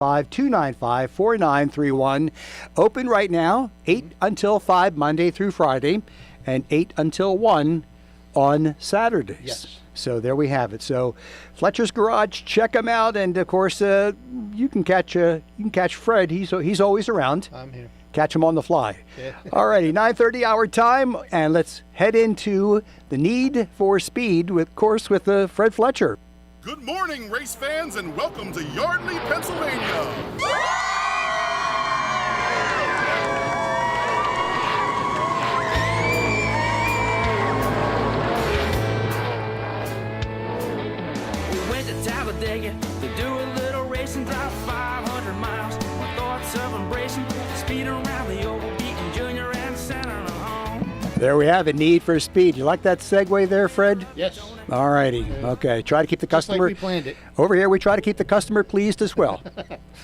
295-4931. Open right now, 8 until 5 Monday through Friday, and 8 until 1 on Saturdays. Yes. So there we have it. So Fletcher's Garage, check him out, and of course you can catch Fred. He's always around. I'm here. Catch him on the fly. Yeah. All righty, 9:30 hour time, and let's head into the Need for Speed with Fred Fletcher. Good morning, race fans, and welcome to Yardley, Pennsylvania. We went to Talladega to do a little racing, drive 500 miles. My thoughts of embracing, speed around the oval, beating Junior and center and home. There we have it, Need for Speed. You like that segue there, Fred? Yes. All righty. Okay. Try to keep the customer. Just like we planned it. Over here, we try to keep the customer pleased as well.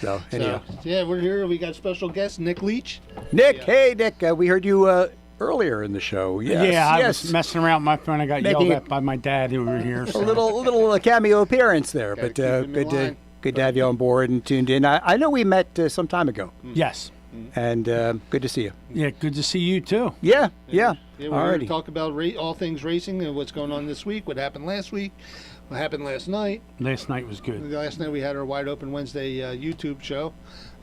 So, anyhow. Yeah, we're here. We got special guest, Nick Leach. Nick, hey, Nick. We heard you earlier in the show. Yes, yeah, I yes. was messing around with my phone. I got Making yelled at by my dad who were here. So. A little cameo appearance there, Gotta but keep him in line. good to have you on board and tuned in. I know we met some time ago, Yes. and good to see you. Yeah, good to see you too. Yeah. Yeah, we're here Alrighty. to talk about all things racing and what's going on this week, what happened last week, what happened last night. Last night was good. Last night we had our Wide Open Wednesday YouTube show.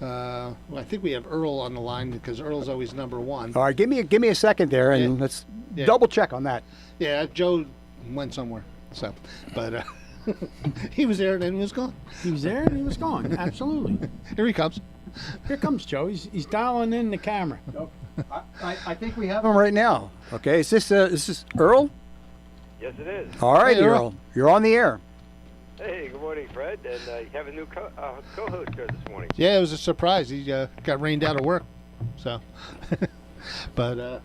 I think we have Earl on the line because Earl's always number one. All right, give me a second there, and Yeah. let's Yeah. double check on that. Yeah, Joe went somewhere. So, but he was there and then he was gone. He was there and he was gone. Absolutely. Here he comes. Here comes Joe. He's dialing in the camera. I think we have him right now. Okay, is this Earl? Yes, it is. All right, Hey, Earl. Earl, you're on the air. Hey, good morning, Fred. And you have a new co-host here this morning. Yeah, it was a surprise. He got rained out of work. So, but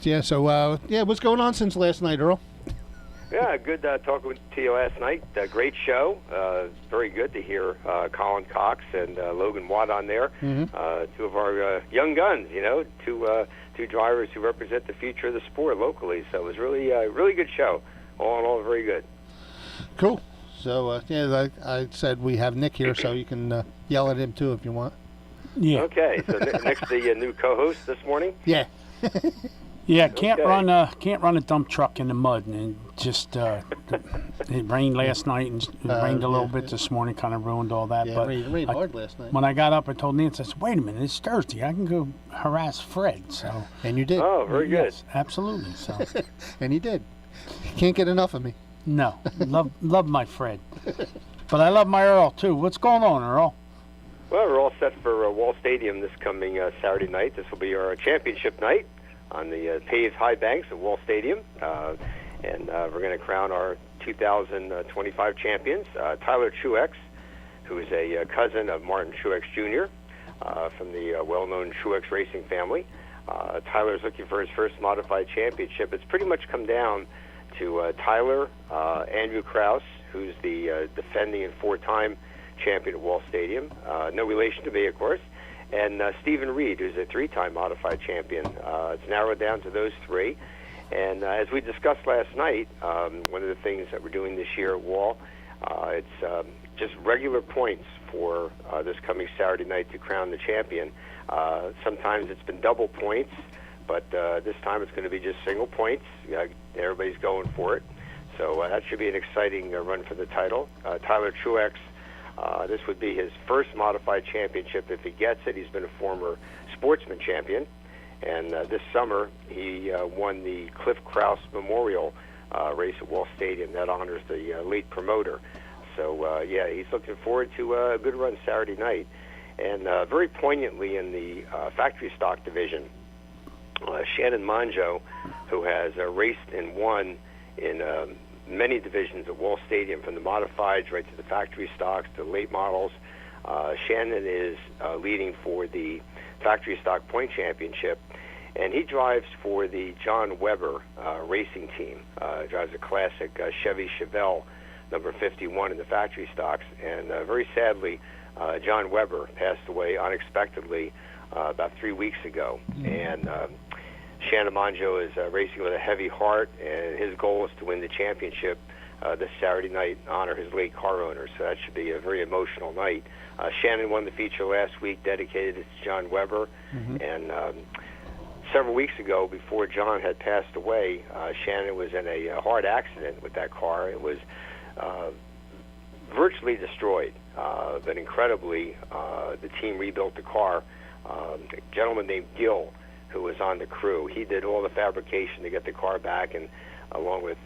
yeah. So yeah, what's going on since last night, Earl? Yeah, good talking to you last night. Great show. Very good to hear Colin Cox and Logan Watt on there. Two of our young guns, two drivers who represent the future of the sport locally. So it was really good show. All in all, very good. Cool. So yeah, like I said, we have Nick here, so you can yell at him too if you want. Yeah. Okay, so Nick's the new co-host this morning. Yeah. Yeah, can't Okay. run a dump truck in the mud, and just it rained last night and it rained a little bit this morning, kind of ruined all that. Yeah, but it rained hard last night. when I got up, I told Nancy, I said, "Wait a minute, it's Thursday. I can go harass Fred." So And you did. Oh, very good. yes, absolutely. So And you did. Can't get enough of me. no, love my Fred, but I love my Earl too. What's going on, Earl? Well, we're all set for Wall Stadium this coming Saturday night. This will be our championship night on the paved high banks at Wall Stadium. And we're going to crown our 2025 champions. Tyler Truex, who is a cousin of Martin Truex Jr. From the well-known Truex racing family. Tyler's looking for his first modified championship. It's pretty much come down to Tyler, Andrew Krause, who's the defending and four-time champion at Wall Stadium. No relation to me, of course. And Stephen Reed, who's a three-time modified champion. It's narrowed down to those three. And as we discussed last night, one of the things that we're doing this year at Wall, it's just regular points for this coming Saturday night to crown the champion. Sometimes it's been double points, but this time it's going to be just single points. Everybody's going for it. So that should be an exciting run for the title. Tyler Truex, this would be his first modified championship if he gets it. He's been a former sportsman champion. And this summer, he won the Cliff Krause Memorial race at Wall Stadium. That honors the late promoter. So, yeah, he's looking forward to a good run Saturday night. And very poignantly in the factory stock division, Shannon Monjo, who has raced and won in many divisions at Wall Stadium, from the modifieds right to the factory stocks to the late models. Shannon is leading for the factory stock point championship, and he drives for the John Weber racing team. Drives a classic Chevy Chevelle number 51 in the factory stocks. And very sadly, John Weber passed away unexpectedly about 3 weeks ago. And Shannon Monjo is racing with a heavy heart, and his goal is to win the championship this Saturday night in honor of his late car owner. So that should be a very emotional night. Shannon won the feature last week, dedicated to John Weber. And several weeks ago, before John had passed away, Shannon was in a hard accident with that car. It was virtually destroyed, but incredibly, the team rebuilt the car. A gentleman named Gil, who was on the crew, he did all the fabrication to get the car back, and along with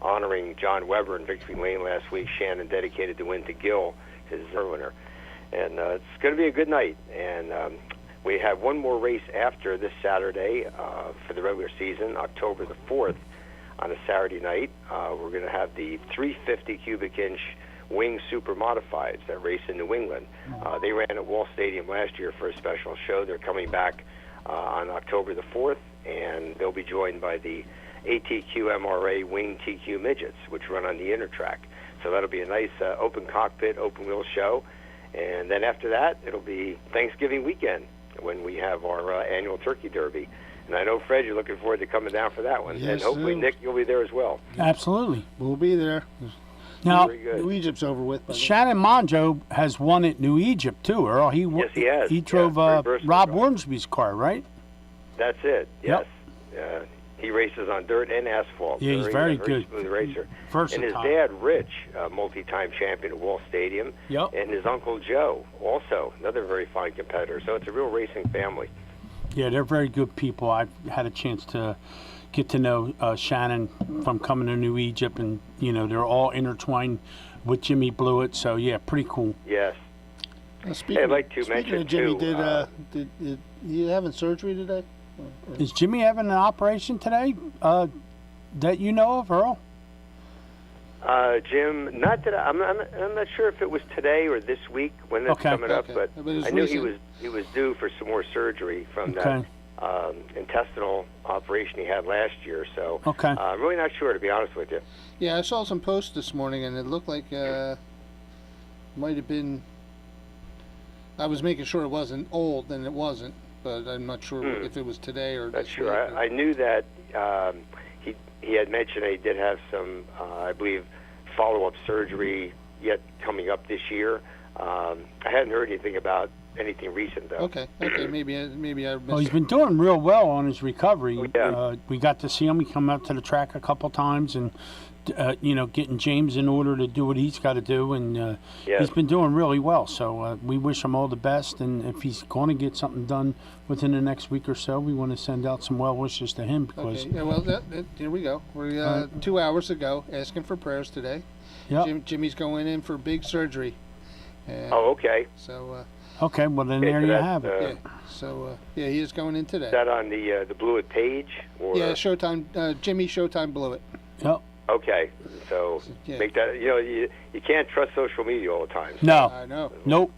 honoring John Weber in Victory Lane last week, Shannon dedicated the win to Gil, his winner. And it's going to be a good night. And we have one more race after this Saturday for the regular season, October the 4th, on a Saturday night. We're going to have the 350 cubic inch wing super modifieds that race in New England. They ran at Wall Stadium last year for a special show. They're coming back on October the 4th, and they'll be joined by the ATQ MRA wing TQ midgets, which run on the inner track. So that'll be a nice open cockpit, open wheel show. And then after that, it'll be Thanksgiving weekend when we have our annual Turkey Derby. And I know, Fred, you're looking forward to coming down for that one. Yes, and hopefully, sir. Nick, you'll be there as well. Absolutely. We'll be there. Now, Very good. New Egypt's over with. by then. Shannon Monjo has won at New Egypt too, Earl. Yes, he has. He drove Yeah, reverse Rob control. Wormsby's car, right? That's it. Yes. Yep. He races on dirt and asphalt. Yeah, he's very good. Smooth racer. Versatile. And his dad, Rich, multi-time champion at Wall Stadium. Yep. And his uncle Joe, also another very fine competitor. So it's a real racing family. Yeah, they're very good people. I've had a chance to get to know Shannon from coming to New Egypt, and they're all intertwined with Jimmy Blewett. So yeah, pretty cool. Yes. Speaking, I'd like to speaking mention, of Jimmy, too, did you having surgery today? Is Jimmy having an operation today that you know of, Earl? Jim, not that I'm not sure if it was today or this week when it's Okay. coming up, Okay. but But it's I knew recent. he was due for some more surgery from Okay. that intestinal operation he had last year. So Okay. I'm really not sure, to be honest with you. Yeah, I saw some posts this morning, and it looked like might have been. I was making sure it wasn't old, and it wasn't, but I'm not sure if it was today or. Not this sure. week. I knew that he had mentioned that he did have some, I believe, follow-up surgery yet coming up this year. I hadn't heard anything about anything recent, though. Okay, maybe I missed. Well, he's been doing real well on his recovery. Oh, yeah. We got to see him. He come out to the track a couple times, and getting James in order to do what he's got to do, and Yes. he's been doing really well. So we wish him all the best. And if he's going to get something done within the next week or so, we want to send out some well wishes to him because. Okay, yeah, well, here we go. We're 2 hours ago asking for prayers today. Yep. Jimmy's going in for big surgery. And Oh, okay. So, Okay, well then Okay, there so you that's, have it. yeah. So, he is going in today. Is that on the Blewett page? Or? Yeah, Showtime. Jimmy Showtime Blewett. Yep. Okay, so Yeah. make that. You can't trust social media all the time. So. No. I know. Nope.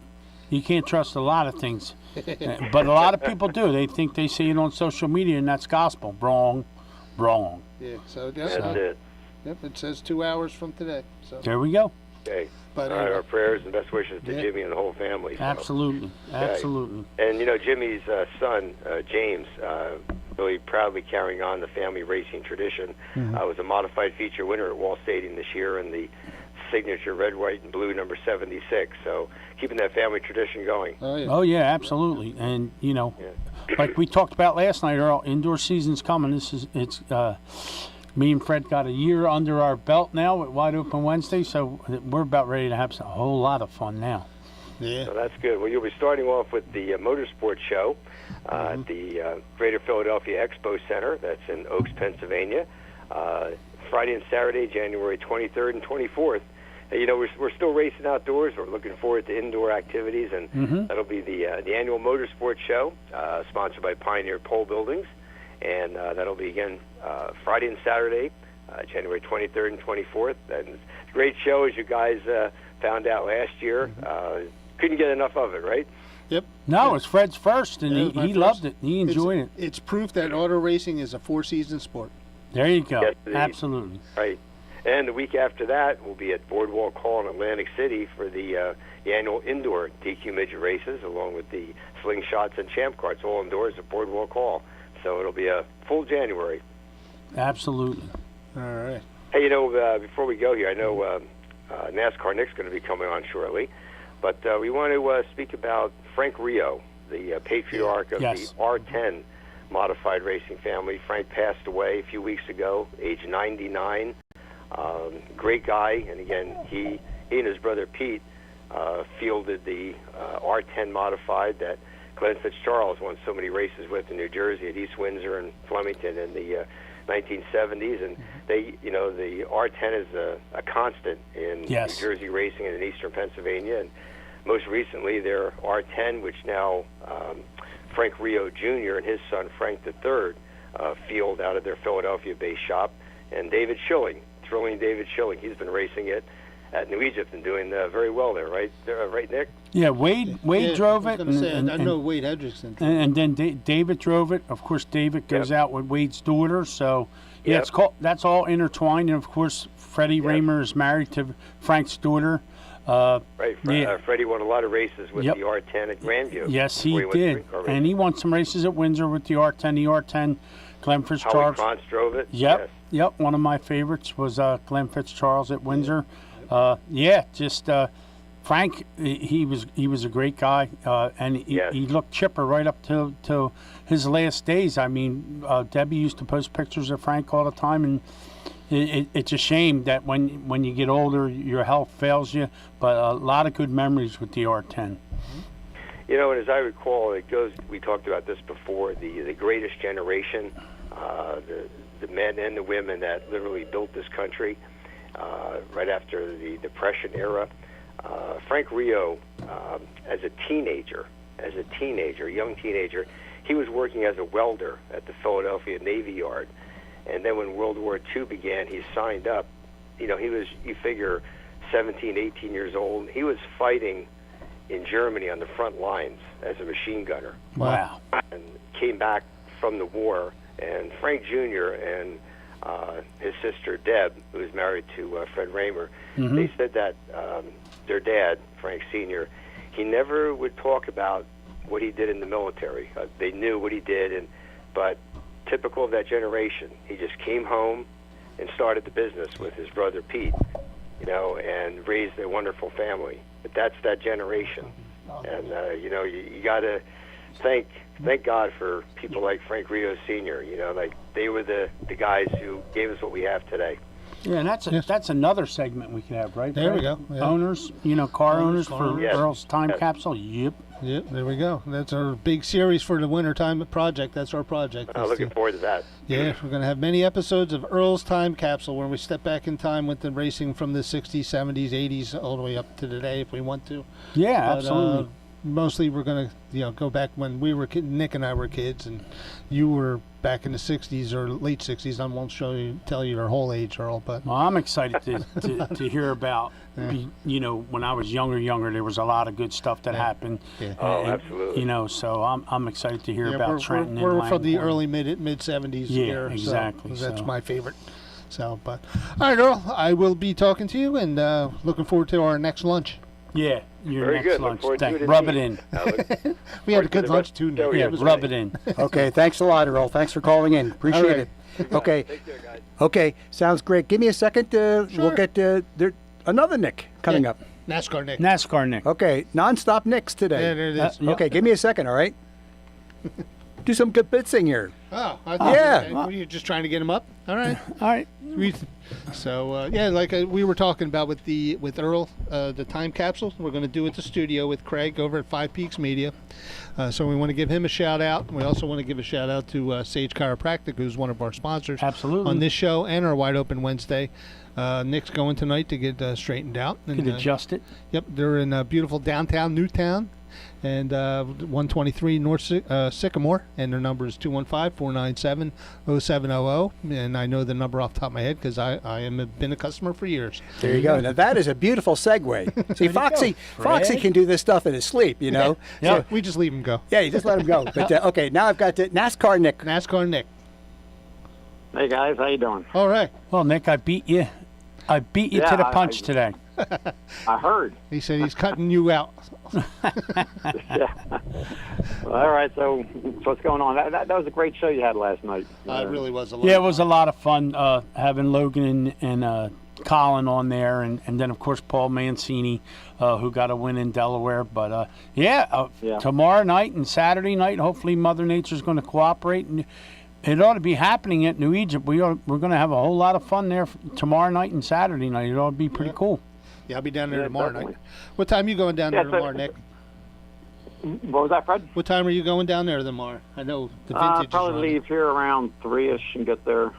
You can't trust a lot of things. But a lot of people do. They think they see it on social media and that's gospel. Wrong. Wrong. Yeah. So That's it. Yep. It says 2 hours from today. So. There we go. Okay. But All right, our prayers and best wishes to Yeah. Jimmy and the whole family. So. Absolutely. Absolutely. And Jimmy's son, James, really proudly carrying on the family racing tradition. Was a modified feature winner at Wall Stadium this year in the signature red, white, and blue number 76. So keeping that family tradition going. Oh yeah. Oh, yeah, absolutely. And, like we talked about last night, Earl, indoor season's coming. Me and Fred got a year under our belt now at Wide Open Wednesday, so we're about ready to have a whole lot of fun now. Yeah. So that's good. Well, you'll be starting off with the Motorsports Show at the Greater Philadelphia Expo Center. That's in Oaks, Pennsylvania. Friday and Saturday, January 23rd and 24th. We're still racing outdoors. We're looking forward to indoor activities, and that'll be the annual Motorsports Show, sponsored by Pioneer Pole Buildings. And that'll be, again, Friday and Saturday, January 23rd and 24th. And it's a great show, as you guys found out last year. Couldn't get enough of it, right? Yep. No, it's Fred's first, and Yeah, it was my he first. loved it. He enjoyed it. It's proof that auto racing is a four-season sport. There you go. Yes, indeed. Absolutely. Right. And the week after that, we'll be at Boardwalk Hall in Atlantic City for the annual indoor DQ midget races, along with the slingshots and champ carts, all indoors at Boardwalk Hall. So it'll be a full January. Absolutely. All right. Hey, before we go here, I know NASCAR Nick's going to be coming on shortly, but we want to speak about Frank Rio, the patriarch of Yes. the R10 modified racing family. Frank passed away a few weeks ago, age 99. Great guy, and again, he and his brother Pete fielded the R10 modified that Glenn Fitzgerald won so many races with in New Jersey at East Windsor and Flemington in the 1970s, and the R10 is a constant in New Jersey racing and in eastern Pennsylvania, and most recently their R10, which now Frank Rio Jr. and his son Frank III field out of their Philadelphia-based shop, and David Schilling, thrilling David Schilling, he's been racing it at New Egypt and doing very well there, right, Nick? Yeah, Wade drove it. I know Wade Hendrickson. And then David drove it. Of course, David goes out with Wade's daughter. So, yeah, that's all intertwined. And, of course, Freddie Raymer is married to Frank's daughter. Right. Freddie won a lot of races with the R10 at Grandview. Yes, he did. And he won some races at Windsor with the R10. The R10, Glenn Fitzgerald. Howard Krantz drove it. Yep. One of my favorites was Glenn Fitzgerald at Windsor. Frank, he was a great guy, and he looked chipper right up to his last days. I mean, Debbie used to post pictures of Frank all the time, and it's a shame that when you get older, your health fails you. But a lot of good memories with the R10. And as I recall, we talked about this before. The greatest generation, the men and the women that literally built this country. Right after the Depression era. Frank Rio, as a young teenager, he was working as a welder at the Philadelphia Navy Yard. And then when World War II began, he signed up. He was, you figure, 17, 18 years old. He was fighting in Germany on the front lines as a machine gunner. Wow. And came back from the war. And Frank Jr. and his sister Deb, who was married to Fred Raymer, they said that their dad, Frank Sr., he never would talk about what he did in the military. They knew what he did, but typical of that generation, he just came home and started the business with his brother Pete, and raised a wonderful family. But that's that generation, and you got to thank God for people like Frank Rio Sr. They were the guys who gave us what we have today. Yeah, and that's another segment we could have, right? There we go. Yeah. Owners, car owners for Earl's Time Capsule. Yep. Yep, there we go. That's our big series for the wintertime project. That's our project. Looking forward to that. Yeah, we're going to have many episodes of Earl's Time Capsule where we step back in time with the racing from the 60s, 70s, 80s, all the way up to today if we want to. Yeah, absolutely. Mostly we're going to go back when we were Nick and I were kids, and you were back in the 60s or late 60s. I won't tell you your whole age, Earl. But well, I'm excited to hear about, when I was younger, there was a lot of good stuff that happened. Yeah. Absolutely. So I'm excited to hear about Trenton. We're from the early mid 70s. Yeah, exactly. So that's my favorite. So, but all right, Earl, I will be talking to you and looking forward to our next lunch. Yeah, your Very next good. lunch. Rub Rub it in. We had a good lunch too. Nick. Yeah, rub it in. Okay, thanks a lot, Earl. Thanks for calling in. Appreciate it. Okay. Take care, guys. Okay, sounds great. Give me a second. We'll get another Nick coming up. NASCAR Nick. NASCAR Nick. Okay, nonstop Nicks today. Yeah, there it is. Okay, give me a second, all right? Do some good bitsing here. Oh, Yeah. Were you just trying to get him up? All right. All right. So like we were talking about with Earl, the time capsule, we're going to do it at the studio with Craig over at Five Peaks Media. So we want to give him a shout out. We also want to give a shout out to Sage Chiropractic, who's one of our sponsors. Absolutely. On this show and our Wide Open Wednesday. Nick's going tonight to get straightened out. Could adjust it. Yep, they're in beautiful downtown Newtown. And 123 North Sycamore, and their number is 215-497-0700. And I know the number off the top of my head because I been a customer for years. There you go. Now that is a beautiful segue. See, Foxy can do this stuff in his sleep, Yeah, So, we just leave him go. yeah, you just let him go. But okay, now I've got NASCAR Nick. NASCAR Nick. Hey guys, how you doing? All right. Well, Nick, I beat you. To the punch today. I heard. He said he's cutting you out Yeah. All right. So what's going on? That was a great show you had last night. It really was a lot. Yeah, it was a lot of fun having Logan and Colin on there, and then, of course, Paul Mancini, who got a win in Delaware. But, tomorrow night and Saturday night, hopefully Mother Nature's going to cooperate. And it ought to be happening at New Egypt. We're going to have a whole lot of fun there tomorrow night and Saturday night. It ought to be pretty cool. Yeah, I'll be down there tomorrow definitely. night. What time are you going down there tomorrow, Nick? What was that, Fred? What time are you going down there tomorrow? I know the vintage Probably is running. leave here around 3-ish and get there.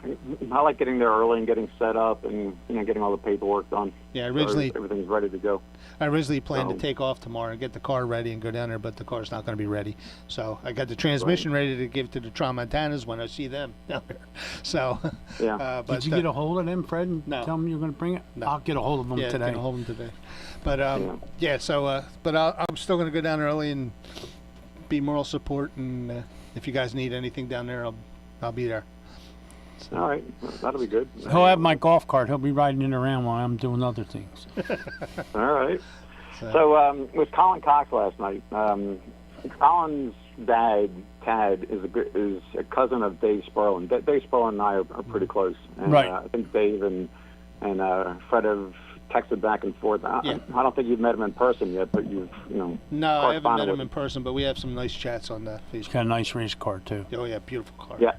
I like getting there early and getting set up and getting all the paperwork done. Yeah, So originally everything's ready to go. I originally planned to take off tomorrow and get the car ready and go down there, but the car's not going to be ready. So I got the transmission ready to give to the Tramontanas when I see them down there. So, Yeah. but Did you get a hold of them, Fred, and No. tell them you're going to bring it? No. I'll get a hold of them yeah, today. Get a hold of them today. But but I'm still going to go down early and be moral support. And if you guys need anything down there, I'll be there. All right. That'll be good. He'll have my golf cart. He'll be riding it around while I'm doing other things. All right. So with Colin Cox last night, Colin's dad, Tad, is a cousin of Dave Sperlin. Dave Sperlin and I are pretty close. And, Right. I think Dave and Fred have texted back and forth. Yeah. I don't think you've met him in person yet, but you've, No, I haven't met corresponded him with in person, but we have some nice chats on He's Facebook. got a nice race car, too. Oh, yeah, beautiful car. Yeah,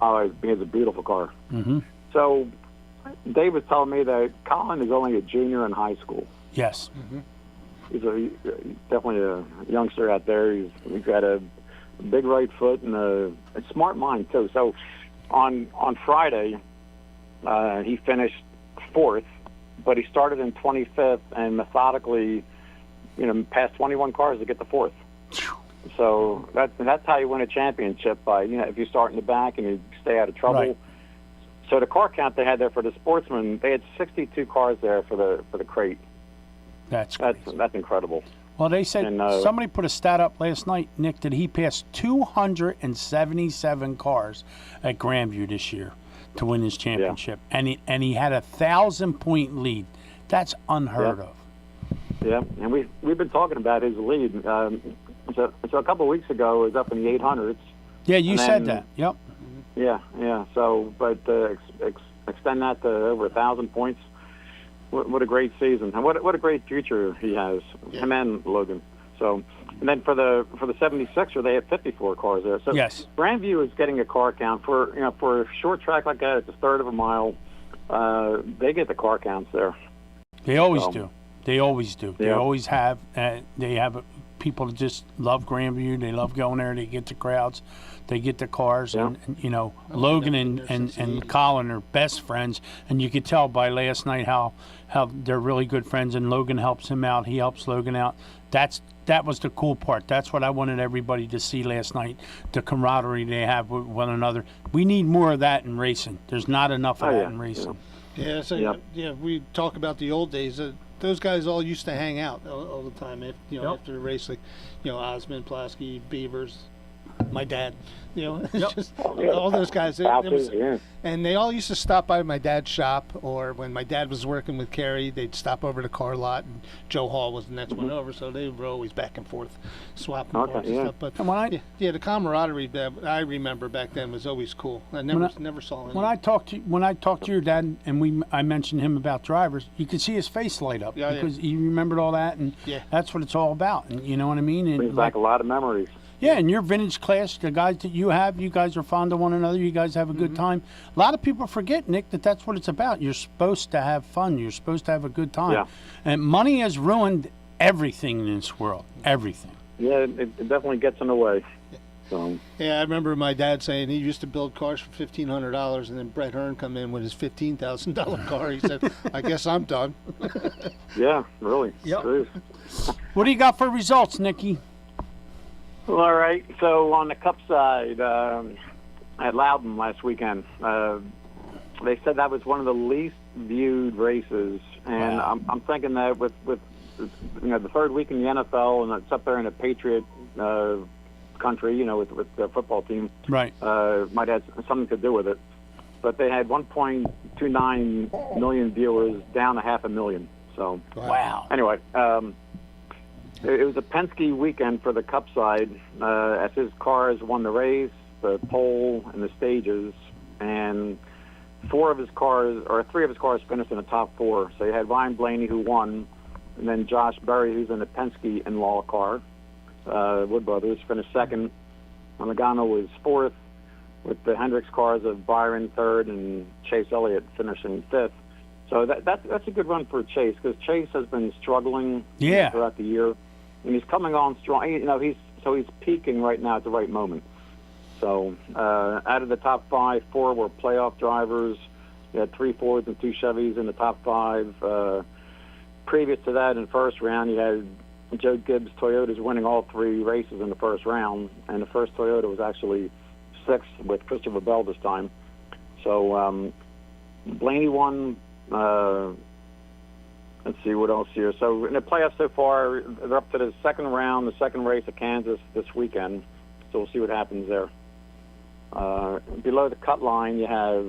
he has a beautiful car. Mm-hmm. So Dave was telling me that Colin is only a junior in high school. Yes. He's definitely a youngster out there. He's got a big right foot and a smart mind too. So on Friday, he finished 4th, but he started in 25th and methodically, passed 21 cars to get the 4th. So that's how you win a championship, by if you start in the back and you stay out of trouble. Right. So the car count they had there for the sportsmen, they had 62 cars there for the crate. That's incredible. Well, they said somebody put a stat up last night, Nick, that he passed 277 cars at Grandview this year to win his championship, and he had a 1,000-point lead. That's unheard of. Yeah, and we've been talking about his lead. So a couple of weeks ago, it was up in the 800s. Yeah, you said that. Yep. Yeah. So, but extend that to over 1,000 points. What a great season, and what a great future he has, him and Logan. So, and then for the 76er, they had 54 cars there. So yes, Grandview is getting a car count for a short track like that. It's a third of a mile. They get the car counts there. They always do. They always do. They Yeah. always have. They have people that just love Grandview. They love going there. They get the crowds. They get the cars. Yeah. And Logan and Colin are best friends. And you could tell by last night how they're really good friends. And Logan helps him out. He helps Logan out. That was the cool part. That's what I wanted everybody to see last night, the camaraderie they have with one another. We need more of that in racing. There's not enough of that in racing. Yeah, so we talk about the old days. Those guys all used to hang out all the time. After the race, like Osmond, Plasky, Beavers, my dad. Just all those guys. And they all used to stop by my dad's shop, or when my dad was working with Kerry, they'd stop over to the car lot, and Joe Hall was the next one over, so they were always back and forth, swapping cars and stuff. But the camaraderie that I remember back then was always cool. I never saw it. When I talked to your dad, and I mentioned him about drivers, you could see his face light up because he remembered all that, and that's what it's all about. And you know what I mean? And brings back a lot of memories. Yeah, and your vintage class, the guys that you guys are fond of one another. You guys have a good time. A lot of people forget, Nick, that's what it's about. You're supposed to have fun. You're supposed to have a good time. Yeah. And money has ruined everything in this world. Everything. Yeah, it definitely gets in the way. So. Yeah, I remember my dad saying he used to build cars for $1,500, and then Brett Hearn come in with his $15,000 car. He said, "I guess I'm done." Yeah, really. Yep. What do you got for results, Nicky? Well, all right. So on the Cup side, at Loudon last weekend, they said that was one of the least viewed races, and I'm thinking that with the third week in the NFL, and it's up there in a Patriot country, with the football team, right? Might have something to do with it. But they had 1.29 million viewers, down 500,000. So wow. Anyway. It was a Penske weekend for the Cup side, as his cars won the race, the pole, and the stages, and three of his cars finished in the top 4. So you had Ryan Blaney, who won, and then Josh Berry, who's in the Penske in-law car. Wood Brothers finished second. Nagano was 4th, with the Hendricks cars of Byron 3rd and Chase Elliott finishing 5th. So that's a good run for Chase, because Chase has been struggling throughout the year, and he's coming on strong. You know, he's peaking right now at the right moment. So out of the top 5, 4 were playoff drivers. You had 3 Fords and 2 Chevys in the top 5. Previous to that, in the first round, you had Joe Gibbs' Toyotas winning all 3 races in the first round, and the first Toyota was actually 6th with Christopher Bell this time. So Blaney won. Let's see what else here. So in the playoffs so far, they're up to the second round, the second race at Kansas this weekend. So we'll see what happens there. Below the cut line, you have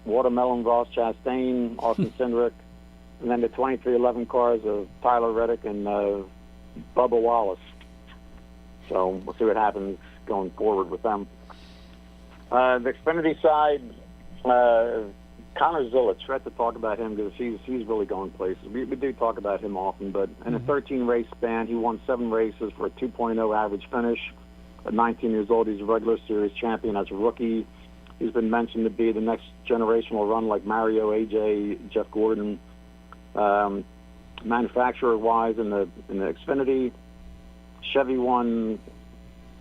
Watermelon, Ross Chastain, Austin Cindric, and then the 2311 cars of Tyler Reddick and Bubba Wallace. So we'll see what happens going forward with them. The Xfinity side, Connor Zilic, we have to talk about him because he's really going places. We do talk about him often, but in a 13-race span, he won 7 races for a 2.0 average finish. At 19 years old, he's a regular series champion as a rookie. He's been mentioned to be the next generational run like Mario, AJ, Jeff Gordon. Manufacturer-wise, in the Xfinity, Chevy won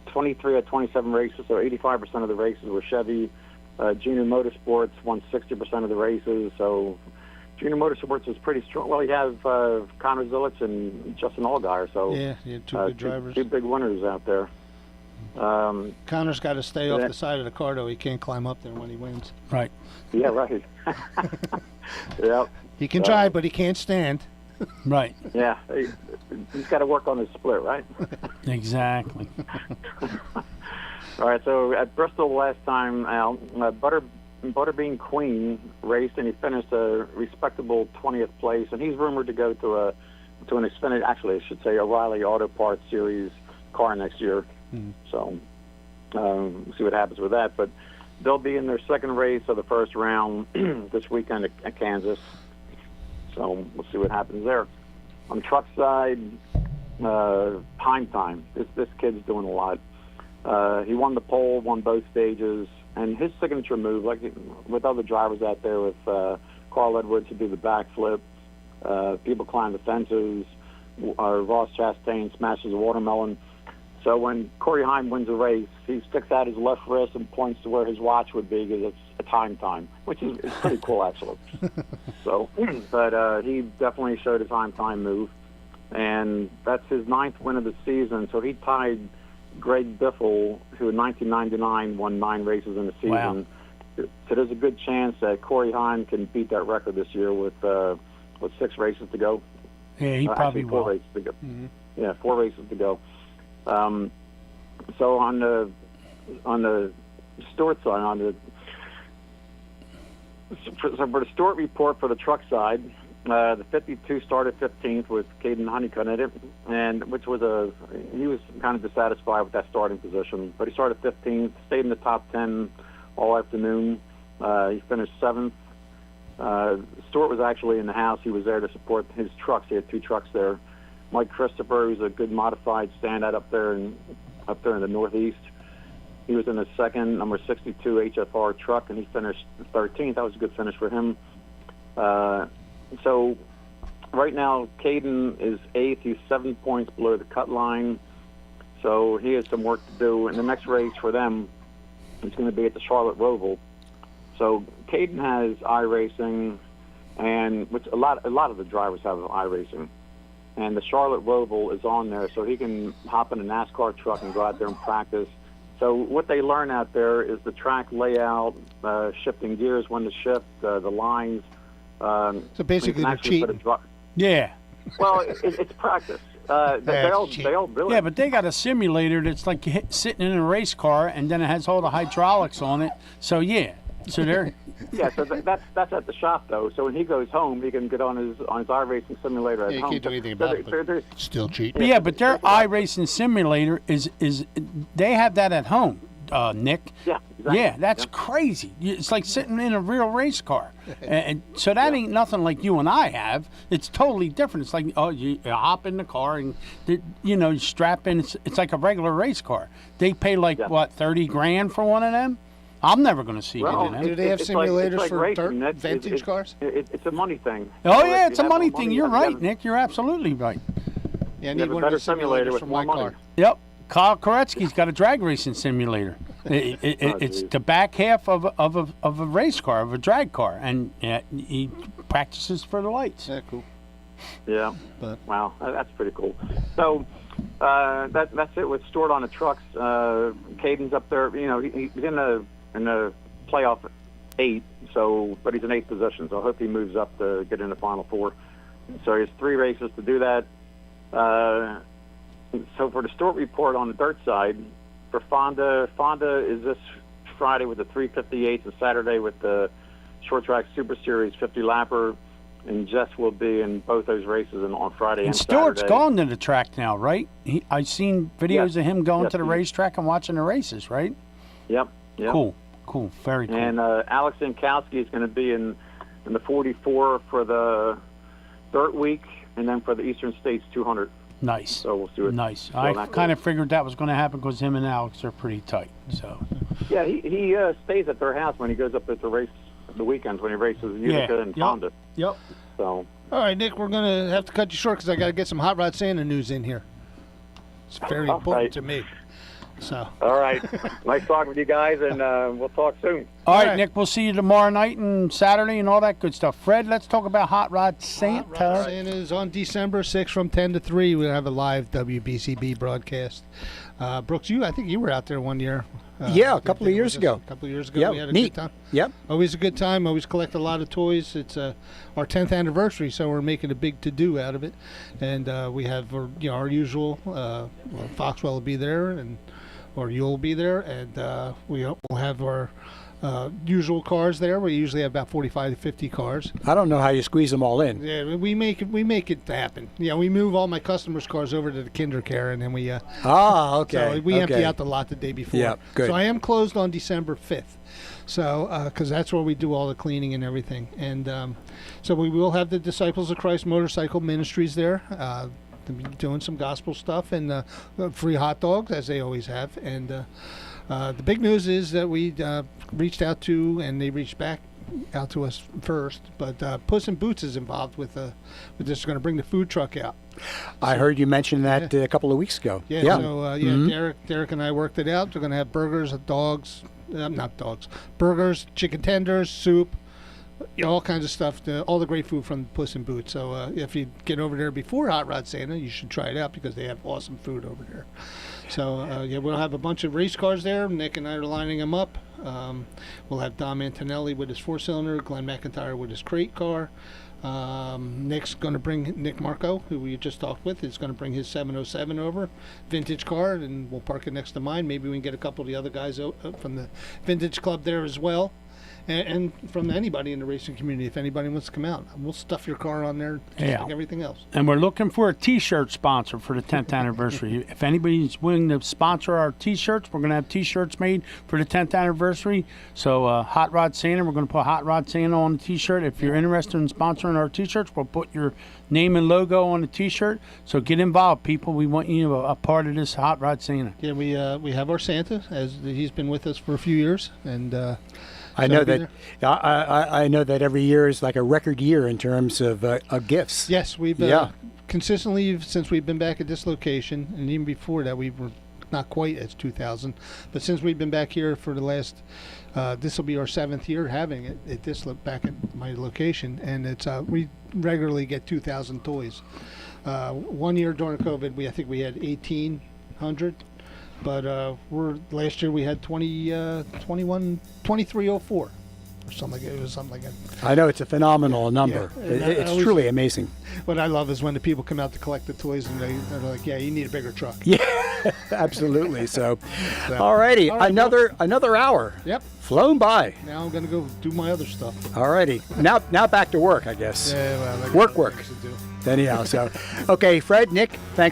23 out of 27 races, so 85% of the races were Chevy. Junior Motorsports won 60% of the races, so Junior Motorsports is pretty strong. Well, you have Connor Zilic and Justin Allgaier, so yeah, 2 good drivers. 2 big winners out there. Connor's got to stay off the side of the car, though. He can't climb up there when he wins. Right. Yeah, right. Yep. He can drive, but he can't stand. Right. Yeah, he's got to work on his split, right? Exactly. All right, so at Bristol last time, Al, Butterbean Queen raced, and he finished a respectable 20th place, and he's rumored to go to an Xfinity, actually I should say a Riley Auto Parts Series car next year. So we'll see what happens with that. But they'll be in their second race of the first round this weekend at Kansas. So we'll see what happens there. On the truck side, Time. This kid's doing a lot. He won the pole, won both stages, and his signature move, like with other drivers out there, with Carl Edwards who do the backflip, people climb the fences, Ross Chastain smashes a watermelon. So when Corey Heim wins a race, he sticks out his left wrist and points to where his watch would be because it's a time, which is pretty cool, actually. So, but he definitely showed his time move, and that's his 9th win of the season. So he tied Greg Biffle, who in 1999 won 9 races in the season. Wow. So there's a good chance that Corey Heim can beat that record this year with 6 races to go. Yeah, he probably actually 4 will. races to go. Mm-hmm. Yeah, 4 races to go. So on the Stewart side, for the Stewart report for the truck side, the 52 started 15th with Caden Honeycutt in it, and he was kind of dissatisfied with that starting position, but he started 15th, stayed in the top 10 all afternoon. He finished 7th. Stewart was actually in the house. He was there to support his trucks. He had 2 trucks there. Mike Christopher, who's a good modified standout up there in the Northeast. He was in the second, number 62 HFR truck, and he finished 13th. That was a good finish for him. So right now, Caden is 8th. He's 7 points below the cut line. So he has some work to do. And the next race for them is going to be at the Charlotte Roval. So Caden has iRacing, and which a lot of the drivers have iRacing. And the Charlotte Roval is on there, so he can hop in a NASCAR truck and go out there and practice. So what they learn out there is the track layout, shifting gears when to shift, the lines. So basically they're cheating. Yeah. Well, it's practice. They all do it. Yeah, but they got a simulator that's like sitting in a race car, and then it has all the hydraulics on it. So, yeah, So there. Yeah, so that's at the shop though. So when he goes home, he can get on his iRacing simulator at Yeah, you home. can't do anything about it, but still cheap. Yeah, but their iRacing simulator is they have that at home, Nick. Yeah, exactly. Yeah, that's crazy. It's like sitting in a real race car, and so that ain't nothing like you and I have. It's totally different. It's like you hop in the car and you strap in. It's like a regular race car. They pay like what $30,000 for one of them. I'm never going to see it in them. Do they have it's simulators like for racing. dirt vintage cars? It's a money thing. Oh yeah, it's a You have money more thing. money, You're you right, have- Nick. You're absolutely right. Yeah, I You need have a one better of the simulator simulators with for more my money. car. Yep. Kyle Koretsky's got a drag racing simulator. It's geez. the back half of a race car, of a drag car, and he practices for the lights. Yeah, cool. Yeah. But- Wow, that's pretty cool. So that's it with stored on the trucks. Caden's up there. He's in the playoff 8. So, but he's in 8th position. So I hope he moves up to get in the final 4. So he has 3 races to do that. So for the Stewart report on the dirt side, for Fonda is this Friday with the 358 and Saturday with the short track Super Series 50 lapper, and Jess will be in both those races on Friday and Stewart's Saturday. gone to the track now, right? I've seen videos of him going Yes, to the he- racetrack and watching the races, right? Yep. Cool, very cool. And Alex Zinkowski is going to be in the 44 for the dirt week, and then for the Eastern States 200. Nice. So we'll see what. Nice. so I that kind of goes. figured that was going to happen because him and Alex are pretty tight. So. Yeah, he stays at their house when he goes up at the race the weekends when he races Utica and Fonda. Yep. All So right, Nick, we're going to have to cut you short because I got to get some Hot Rod Santa news in here. It's very All important right. to me. So. all right, nice talking with you guys, and we'll talk soon. All right, right. Nick, we'll see you tomorrow night and Saturday and all that good stuff. Fred, let's talk about Hot Rod Santa. Hot Rod Santa is on December 6th from 10 to 3. We'll have a live WBCB broadcast. Brooks, I think you were out there one year. Yeah, a couple of years ago. A couple of years ago. Yep, We had a neat. good time. Yep. Always a good time. Always collect a lot of toys. It's our 10th anniversary, so we're making a big to-do out of it. And we have our usual. Foxwell will be there, or you'll be there, and we'll have our usual cars there. We usually have about 45 to 50 cars. I don't know how you squeeze them all in. Yeah, we make it happen. Yeah, we move all my customers' cars over to the KinderCare, and then we Okay. so we empty okay. out the lot the day before. Yeah, good. So I am closed on December 5th. So because that's where we do all the cleaning and everything, and so we will have the Disciples of Christ Motorcycle Ministries there. To be doing some gospel stuff and free hot dogs as they always have. And the big news is that we reached out to, and they reached back out to us first. But Puss in Boots is involved with this. Going to bring the food truck out. I heard you mention that a couple of weeks ago. Yeah. Yeah. So Derek and I worked it out. We're going to have burgers, burgers, chicken tenders, soup. All kinds of stuff, all the great food from Puss in Boots. So if you get over there before Hot Rod Santa, you should try it out because they have awesome food over there. So we'll have a bunch of race cars there. Nick and I are lining them up. We'll have Dom Antonelli with his 4-cylinder, Glenn McIntyre with his crate car. Nick's going to bring Nick Marco, who we just talked with, is going to bring his 707 over, vintage car, and we'll park it next to mine. Maybe we can get a couple of the other guys from the vintage club there as well. And from anybody in the racing community, if anybody wants to come out, we'll stuff your car on there just like everything else. And we're looking for a T-shirt sponsor for the 10th anniversary. If anybody's willing to sponsor our T-shirts, we're going to have T-shirts made for the 10th anniversary. So Hot Rod Santa, we're going to put Hot Rod Santa on the T-shirt. If you're interested in sponsoring our T-shirts, we'll put your name and logo on the T-shirt. So get involved, people. We want you a part of this Hot Rod Santa. Yeah, we have our Santa, as he's been with us for a few years, and I know that. I know that every year is like a record year in terms of gifts. yes, we've consistently, since we've been back at this location, and even before that, we were not quite as 2,000, but since we've been back here for the last, this will be our 7th year having it at this back at my location, and it's we regularly get 2,000 toys. 1 year during COVID, I think we had 1,800. But last year we had 2304 or something like it. It was something like that. I know it's a phenomenal number. Yeah. It's truly amazing. What I love is when the people come out to collect the toys and they're like, "Yeah, you need a bigger truck." Yeah. Absolutely. So, all righty, All right, another hour. Yep. Flown by. Now I'm going to go do my other stuff. All righty. Now back to work, I guess. Yeah, well, I got Work. other things to do. Anyhow, so okay, Fred, Nick, thanks